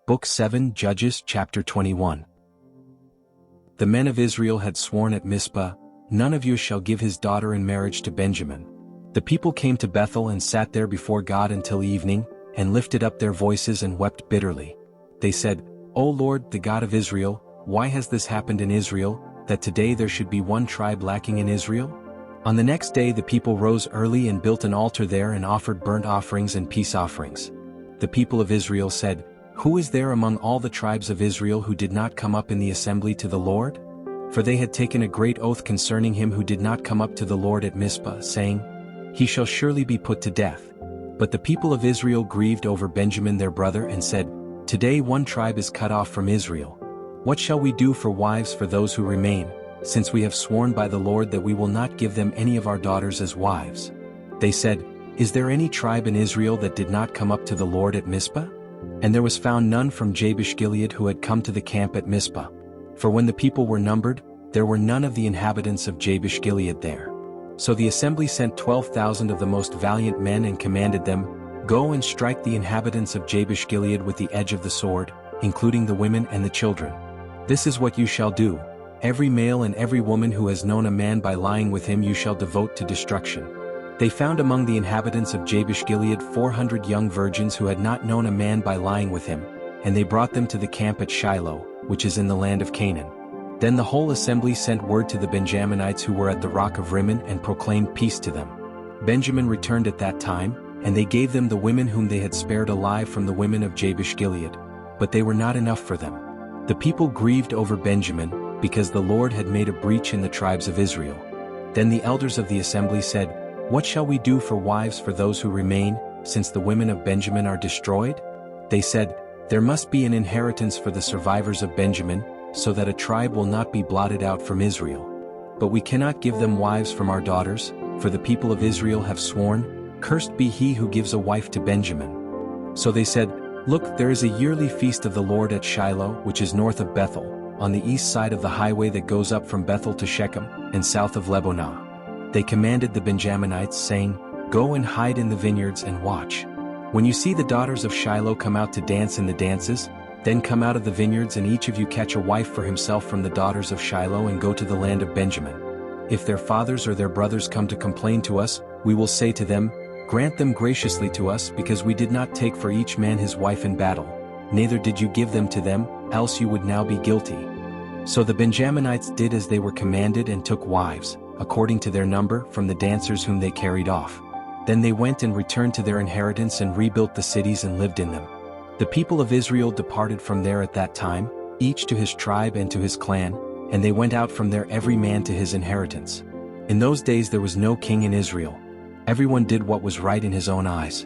Book 7 Judges chapter 21. The men of Israel had sworn at Mizpah, "None of you shall give his daughter in marriage to Benjamin." The people came to Bethel and sat there before God until evening, and lifted up their voices and wept bitterly. They said, "O Lord, the God of Israel, why has this happened in Israel, that today there should be one tribe lacking in Israel?" On the next day the people rose early and built an altar there and offered burnt offerings and peace offerings. The people of Israel said, "Who is there among all the tribes of Israel who did not come up in the assembly to the Lord?" For they had taken a great oath concerning him who did not come up to the Lord at Mizpah, saying, "He shall surely be put to death." But the people of Israel grieved over Benjamin their brother and said, "Today one tribe is cut off from Israel. What shall we do for wives for those who remain, since we have sworn by the Lord that we will not give them any of our daughters as wives?" They said, "Is there any tribe in Israel that did not come up to the Lord at Mizpah?" And there was found none from Jabesh-gilead who had come to the camp at Mizpah. For when the people were numbered, there were none of the inhabitants of Jabesh-gilead there. So the assembly sent 12,000 of the most valiant men and commanded them, "Go and strike the inhabitants of Jabesh-gilead with the edge of the sword, including the women and the children. This is what you shall do. Every male and every woman who has known a man by lying with him you shall devote to destruction." They found among the inhabitants of Jabesh-gilead 400 young virgins who had not known a man by lying with him, and they brought them to the camp at Shiloh, which is in the land of Canaan. Then the whole assembly sent word to the Benjamites who were at the rock of Rimmon and proclaimed peace to them. Benjamin returned at that time, and they gave them the women whom they had spared alive from the women of Jabesh-gilead, but they were not enough for them. The people grieved over Benjamin, because the Lord had made a breach in the tribes of Israel. Then the elders of the assembly said, "What shall we do for wives for those who remain, since the women of Benjamin are destroyed?" They said, "There must be an inheritance for the survivors of Benjamin, so that a tribe will not be blotted out from Israel. But we cannot give them wives from our daughters, for the people of Israel have sworn, 'Cursed be he who gives a wife to Benjamin.'" So they said, "Look, there is a yearly feast of the Lord at Shiloh, which is north of Bethel, on the east side of the highway that goes up from Bethel to Shechem, and south of Lebonah." They commanded the Benjaminites, saying, "Go and hide in the vineyards and watch. When you see the daughters of Shiloh come out to dance in the dances, then come out of the vineyards and each of you catch a wife for himself from the daughters of Shiloh and go to the land of Benjamin. If their fathers or their brothers come to complain to us, we will say to them, 'Grant them graciously to us, because we did not take for each man his wife in battle, neither did you give them to them, else you would now be guilty.'" So the Benjaminites did as they were commanded and took wives, according to their number, from the dancers whom they carried off. Then they went and returned to their inheritance and rebuilt the cities and lived in them. The people of Israel departed from there at that time, each to his tribe and to his clan, and they went out from there every man to his inheritance. In those days there was no king in Israel. Everyone did what was right in his own eyes.